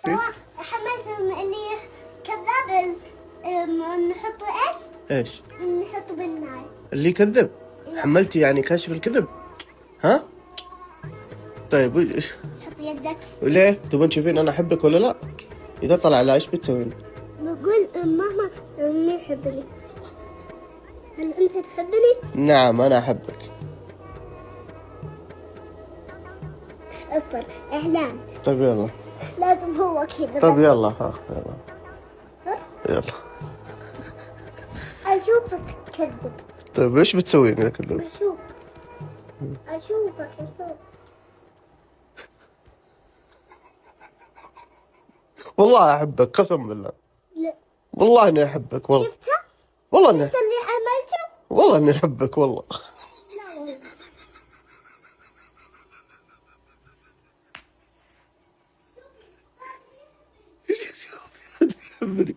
حملت اللي كذاب. نحطه ايش؟ ايش؟ نحطه بالنار. اللي كذب؟ حملتي يعني كاشف الكذب؟ ها؟ طيب حط يدك. وليه؟ تبون تشوفين انا احبك ولا لا؟ اذا طلع لا ايش بتسوين؟ بقول ماما ما يحبني. هل انت تحبني؟ نعم انا احبك. اصبر اعلان. طيب يلا. لازم هو كذا. طيب يلا ها يلا. يلا. اشوفك تكذب. طيب ايش بتسوين اذا كذب؟ اشوفك. والله احبك قسم بالله. لا. والله اني احبك والله. شفته؟ والله اني شفت اللي عملته؟ والله اني احبك والله. لا والله. تحبني.